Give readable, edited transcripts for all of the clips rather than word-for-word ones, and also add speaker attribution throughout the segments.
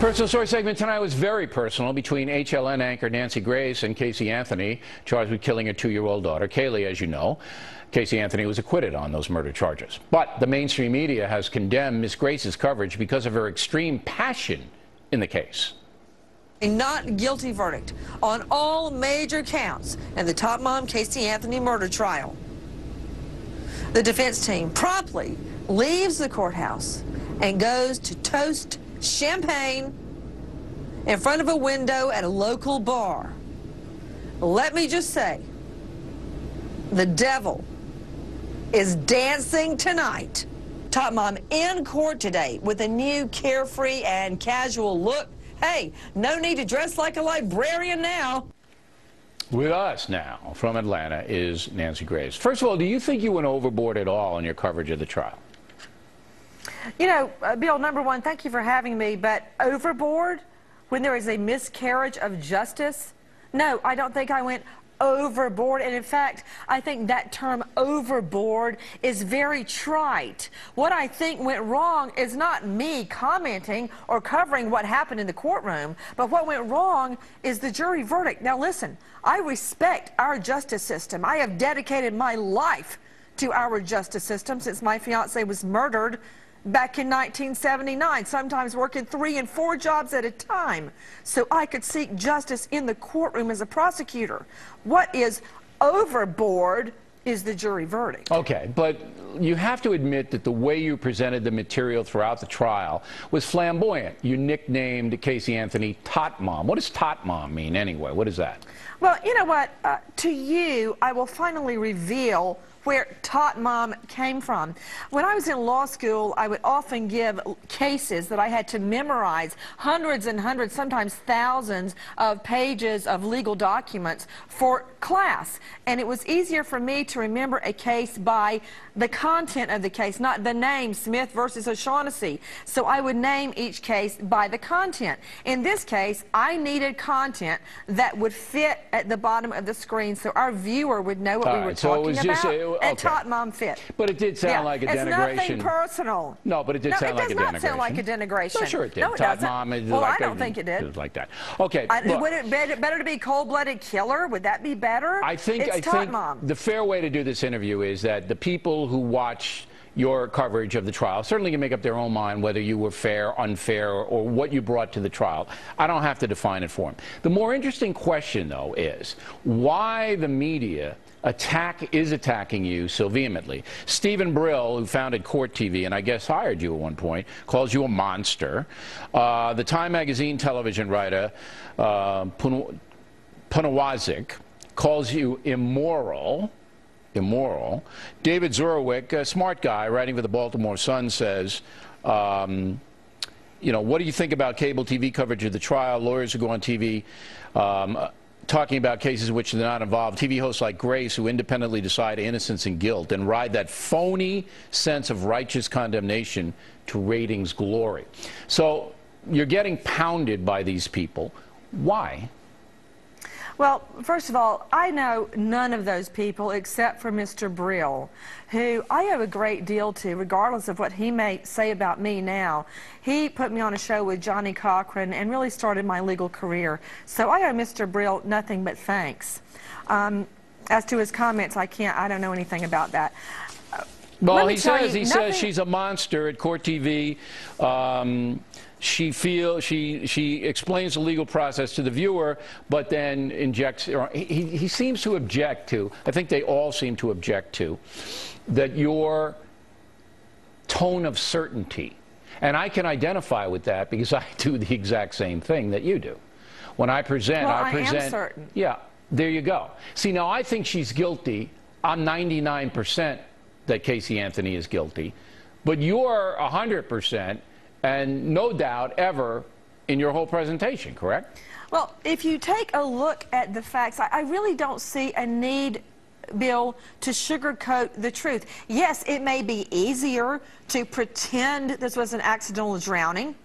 Speaker 1: Personal story segment tonight was very personal between HLN anchor Nancy Grace and Casey Anthony, charged with killing her 2-year-old daughter, Kaylee, as you know. Casey Anthony was acquitted on those murder charges. But the mainstream media has condemned Miss Grace's coverage because of her extreme passion in the case.
Speaker 2: A not guilty verdict on all major counts in the top mom Casey Anthony murder trial. The defense team promptly leaves the courthouse and goes to toast champagne in front of a window at a local bar. Let me just say, the devil is dancing tonight. Top mom in court today with a new carefree and casual look. Hey, no need to dress like a librarian now.
Speaker 1: With us now from Atlanta is Nancy Grace. First of all, do you think you went overboard at all in your coverage of the trial?
Speaker 2: You know, Bill, number one, thank you for having me, but overboard when there is a miscarriage of justice? No, I don't think I went overboard, and in fact, I think that term overboard is very trite. What I think went wrong is not me commenting or covering what happened in the courtroom, but what went wrong is the jury verdict. Now listen, I respect our justice system. I have dedicated my life to our justice system since my fiance was murdered back in 1979, sometimes working 3 and 4 jobs at a time, so I could seek justice in the courtroom as a prosecutor. What is overboard is the jury verdict.
Speaker 1: Okay, but you have to admit that the way you presented the material throughout the trial was flamboyant. You nicknamed Casey Anthony Tot Mom. What does Tot Mom mean anyway? What is that?
Speaker 2: Well, you know what? To you, I will finally reveal where Tot Mom came from. When I was in law school, I would often give cases that I had to memorize, hundreds and hundreds, sometimes thousands of pages of legal documents for class. And it was easier for me to remember a case by the content of the case, not the name, Smith versus O'Shaughnessy. So I would name each case by the content. In this case, I needed content that would fit at the bottom of the screen so our viewer would know what we were talking about. And Tot Mom fit.
Speaker 1: But it did sound like a denigration.
Speaker 2: It's nothing personal.
Speaker 1: No, but it did sound like a denigration.
Speaker 2: No, it does not sound like a denigration.
Speaker 1: No, sure it did.
Speaker 2: No, it
Speaker 1: Tot
Speaker 2: doesn't.
Speaker 1: Mom is
Speaker 2: well,
Speaker 1: like
Speaker 2: I don't think it did.
Speaker 1: It was like that. Okay.
Speaker 2: Would it be better to be cold-blooded killer? Would that be better?
Speaker 1: I think
Speaker 2: Tot Mom.
Speaker 1: The fair way to do this interview is that the people who watch your coverage of the trial certainly can make up their own mind whether you were fair, unfair, or what you brought to the trial. I don't have to define it for them. The more interesting question, though, is why the media is attacking you so vehemently. Stephen Brill, who founded Court TV and I guess hired you at one point, calls you a monster. The Time magazine television writer, Punawazik, calls you immoral. David Zurwick, a smart guy writing for the Baltimore Sun, says, you know, what do you think about cable TV coverage of the trial? Lawyers who go on TV talking about cases in which they're not involved. TV hosts like Grace who independently decide innocence and guilt and ride that phony sense of righteous condemnation to ratings glory. So you're getting pounded by these people. Why?
Speaker 2: Well, first of all, I know none of those people except for Mr. Brill, who I owe a great deal to, regardless of what he may say about me now. He put me on a show with Johnny Cochran and really started my legal career. So I owe Mr. Brill nothing but thanks. As to his comments, I don't know anything about that.
Speaker 1: Well, he says she's a monster at Court TV. She explains the legal process to the viewer, but then injects. He seems to object to. I think they all seem to object to that your tone of certainty, and I can identify with that because I do the exact same thing that you do. When I present,
Speaker 2: I am certain.
Speaker 1: Yeah, there you go. See, now I think she's guilty. I'm 99% that Casey Anthony is guilty, but you're 100%. And no doubt ever in your whole presentation, correct?
Speaker 2: Well, if you take a look at the facts, I really don't see a need, Bill, to sugarcoat the truth. Yes, it may be easier to pretend this was an accidental drowning,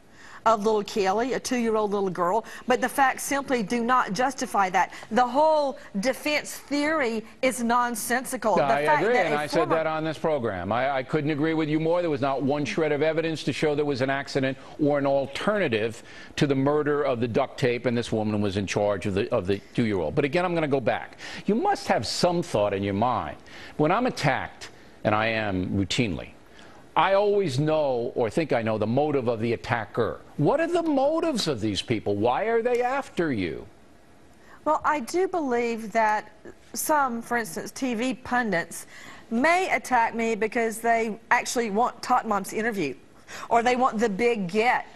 Speaker 2: of little Kelly, a 2-year-old little girl, but the facts simply do not justify that. The whole defense theory is nonsensical.
Speaker 1: I agree, and I said that on this program. I couldn't agree with you more. There was not one shred of evidence to show there was an accident or an alternative to the murder of the duct tape, and this woman was in charge of the 2-year-old. But again, I'm going to go back. You must have some thought in your mind. When I'm attacked, and I am routinely, I always know, or think I know, the motive of the attacker. What are the motives of these people? Why are they after you?
Speaker 2: Well, I do believe that some, for instance, TV pundits may attack me because they actually want Tot Mom's interview, or they want the big get.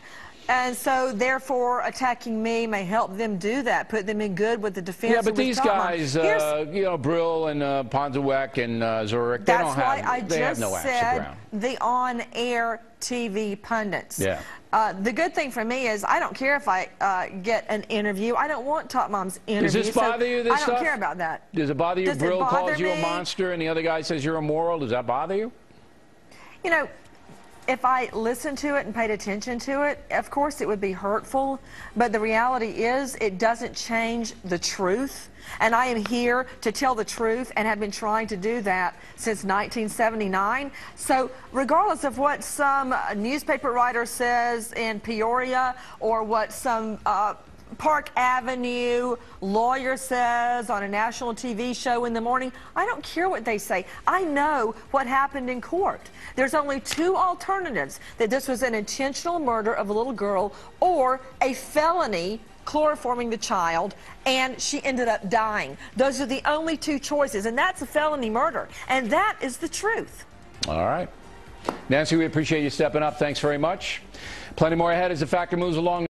Speaker 2: And so, therefore, attacking me may help them do that, put them in good with the defense.
Speaker 1: Yeah, but these guys, you know, Brill and Ponzewek and Zurich, they don't have, they have no axe to ground.
Speaker 2: The on-air TV pundits.
Speaker 1: Yeah.
Speaker 2: The good thing for me is I don't care if I get an interview. I don't want Tot Mom's interview.
Speaker 1: Does this bother you, this stuff?
Speaker 2: I don't care about that.
Speaker 1: Does it bother you? Brill calls you a monster and the other guy says you're immoral. Does that bother you?
Speaker 2: You know, if I listened to it and paid attention to it, of course it would be hurtful, but the reality is it doesn't change the truth. And I am here to tell the truth and have been trying to do that since 1979. So regardless of what some newspaper writer says in Peoria or what some Park Avenue lawyer says on a national TV show in the morning, I don't care what they say. I know what happened in court. There's only two alternatives: that this was an intentional murder of a little girl or a felony chloroforming the child, and she ended up dying. Those are the only two choices, and that's a felony murder, and that is the truth.
Speaker 1: All right. Nancy, we appreciate you stepping up. Thanks very much. Plenty more ahead as the factor moves along.